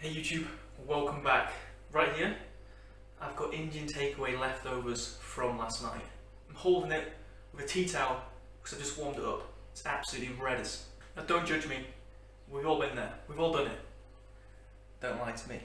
Hey YouTube, welcome back. Right here, I've got Indian takeaway leftovers from last night. I'm holding it with a tea towel because I just warmed it up. It's absolutely red as. Now don't judge me, we've all been there, we've all done it. Don't lie to me.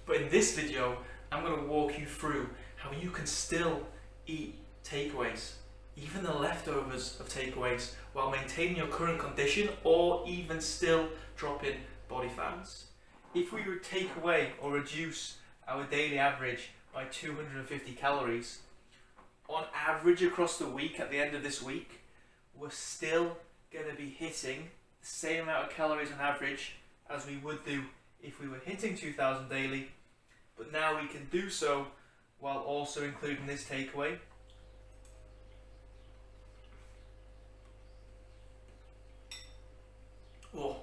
But in this video, I'm going to walk you through how you can still eat takeaways, even the leftovers of takeaways, while maintaining your current condition or even still dropping body fats. If we would take away or reduce our daily average by 250 calories, on average across the week, at the end of this week, we're still going to be hitting the same amount of calories on average as we would do if we were hitting 2000 daily, but now we can do so while also including this takeaway. Oh,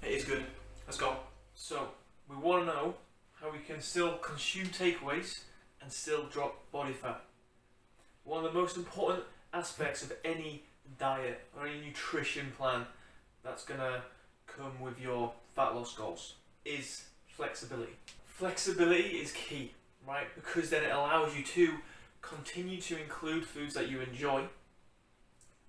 it is good. Let's go. So, we want to know how we can still consume takeaways and still drop body fat. One of the most important aspects of any diet or any nutrition plan that's going to come with your fat loss goals is flexibility. Flexibility is key, right? Because then it allows you to continue to include foods that you enjoy,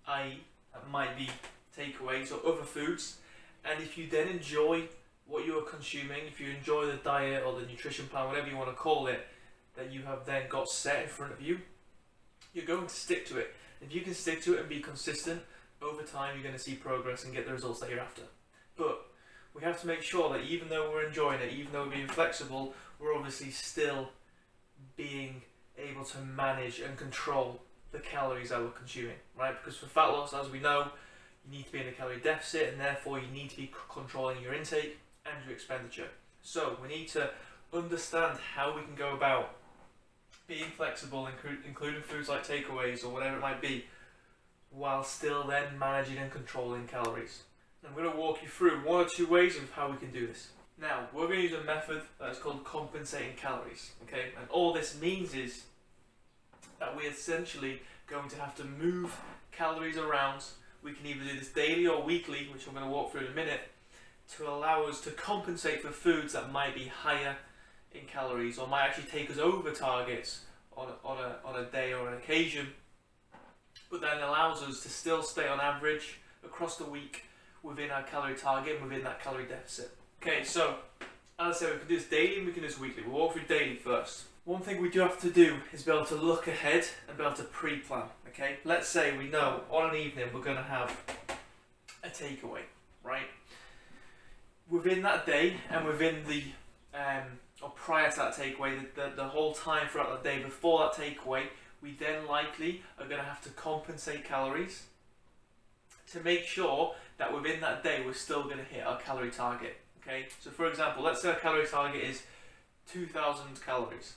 i.e. that might be takeaways or other foods, and if you then enjoy what you are consuming, if you enjoy the diet or the nutrition plan, whatever you want to call it, that you have then got set in front of you, you're going to stick to it. If you can stick to it and be consistent, over time you're going to see progress and get the results that you're after. But we have to make sure that even though we're enjoying it, even though we're being flexible, we're obviously still being able to manage and control the calories that we're consuming, right? Because for fat loss, as we know, you need to be in a calorie deficit, and therefore you need to be controlling your intake and your expenditure. So we need to understand how we can go about being flexible, including foods like takeaways or whatever it might be, while still then managing and controlling calories. I'm going to walk you through one or two ways of how we can do this. Now, we're going to use a method that is called compensating calories, okay? And all this means is that we're essentially going to have to move calories around. We can either do this daily or weekly, which I'm going to walk through in a minute, to allow us to compensate for foods that might be higher in calories or might actually take us over targets on a day or an occasion, but then allows us to still stay on average across the week within our calorie target and within that calorie deficit. Okay, so as I said, we can do this daily and we can do this weekly. We'll walk through daily first. One thing we do have to do is be able to look ahead and be able to pre-plan. Okay, let's say we know on an evening we're going to have a takeaway, right? Within that day and within the or prior to that takeaway, the whole time throughout the day before that takeaway, we then likely are going to have to compensate calories to make sure that within that day we're still going to hit our calorie target. Okay, so for example, let's say our calorie target is 2,000 calories.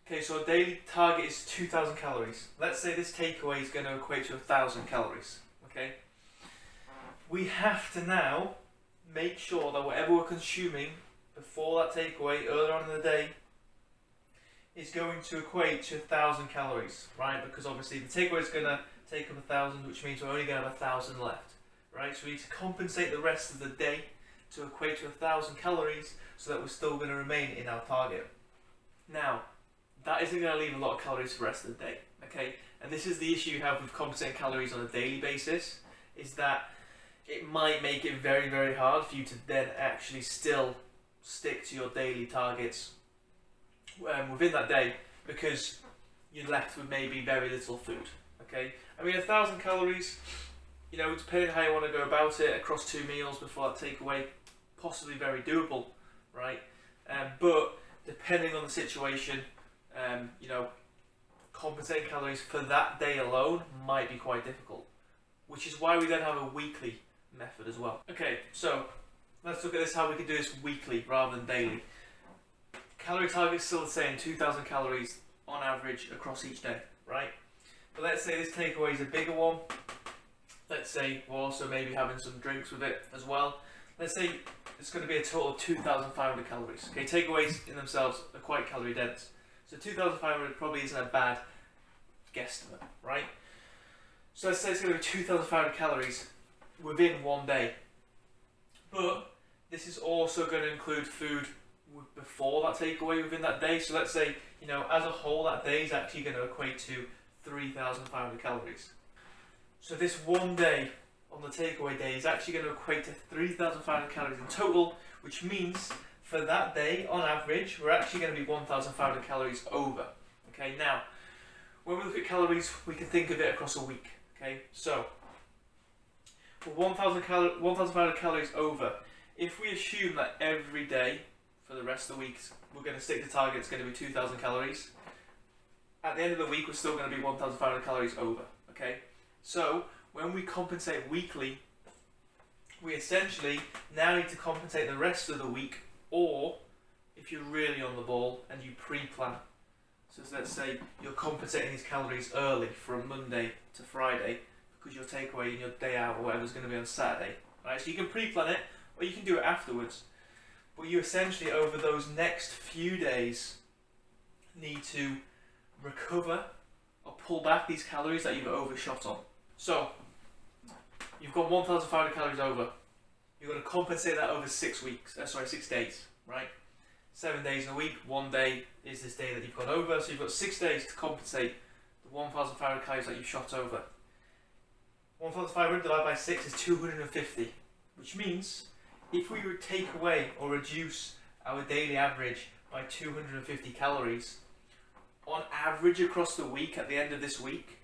Okay, so our daily target is 2,000 calories. Let's say this takeaway is going to equate to 1,000 calories. Okay, we have to now make sure that whatever we're consuming before that takeaway earlier on in the day is going to equate to 1,000 calories, right? Because obviously the takeaway is going to take up 1,000, which means we're only going to have 1,000 left, right? So we need to compensate the rest of the day to equate to 1,000 calories so that we're still going to remain in our target. Now, that isn't going to leave a lot of calories for the rest of the day, okay? And this is the issue you have with compensating calories on a daily basis, is that it might make it very, very hard for you to then actually still stick to your daily targets within that day, because you're left with maybe very little food, okay? I mean, 1,000 calories, you know, depending on how you want to go about it, across 2 meals before that takeaway, possibly very doable, right? But depending on the situation, you know, compensating calories for that day alone might be quite difficult, which is why we then have a weekly method as well. Okay, so let's look at this, how we can do this weekly rather than daily. Calorie target is still the same, 2,000 calories on average across each day, right? But let's say this takeaway is a bigger one. Let's say we're also maybe having some drinks with it as well. Let's say it's going to be a total of 2,500 calories. Okay, takeaways in themselves are quite calorie dense. So 2,500 probably isn't a bad guesstimate, right? So let's say it's going to be 2,500 calories within one day. But this is also going to include food before that takeaway within that day. So let's say, you know, as a whole, that day is actually going to equate to 3,500 calories. So this one day on the takeaway day is actually going to equate to 3,500 calories in total, which means for that day, on average, we're actually going to be 1,500 calories over. Okay, now, when we look at calories, we can think of it across a week. Okay, so for 1,500 calories over, if we assume that every day for the rest of the week we're going to stick to target, it's going to be 2,000 calories. At the end of the week, we're still going to be 1,500 calories over. Okay, so when we compensate weekly, we essentially now need to compensate the rest of the week, or if you're really on the ball and you pre-plan. So let's say you're compensating these calories early from Monday to Friday because your takeaway and your day out or whatever is going to be on Saturday. Right? So you can pre-plan it or you can do it afterwards. But you essentially, over those next few days, need to recover or pull back these calories that you've overshot on. So you've got 1,500 calories over. You're going to compensate that over 6 days, right? 7 days in a week, 1 day is this day that you've gone over, so you've got 6 days to compensate the 1,500 calories that you've shot over. 1,500 divided by 6 is 250, which means if we would take away or reduce our daily average by 250 calories, on average across the week, at the end of this week,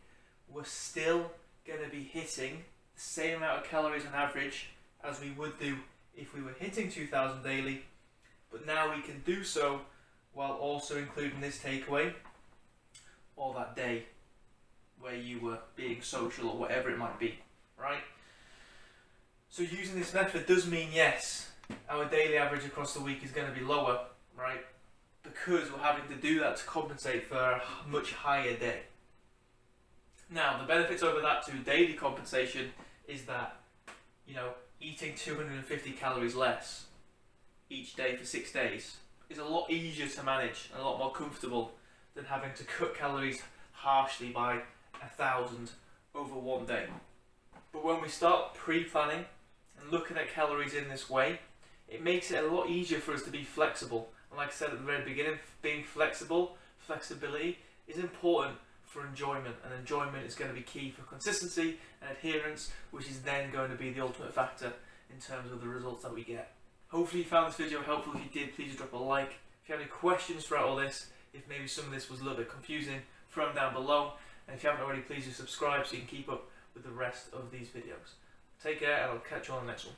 we're still going to be hitting the same amount of calories on average as we would do if we were hitting 2,000 daily, but now we can do so while also including this takeaway or that day where you were being social or whatever it might be, right? So using this method does mean, yes, our daily average across the week is going to be lower, right? Because we're having to do that to compensate for a much higher day. Now, the benefits over that to daily compensation is that, you know, eating 250 calories less each day for 6 days is a lot easier to manage and a lot more comfortable than having to cut calories harshly by 1,000 over 1 day. But when we start pre-planning and looking at calories in this way, it makes it a lot easier for us to be flexible. And like I said at the very beginning, being flexibility is important for enjoyment, and enjoyment is going to be key for consistency and adherence, which is then going to be the ultimate factor in terms of the results that we get. Hopefully you found this video helpful. If you did, please drop a like. If you have any questions throughout all this, if maybe some of this was a little bit confusing, throw them down below. And if you haven't already, please do subscribe so you can keep up with the rest of these videos. Take care, and I'll catch you on the next one.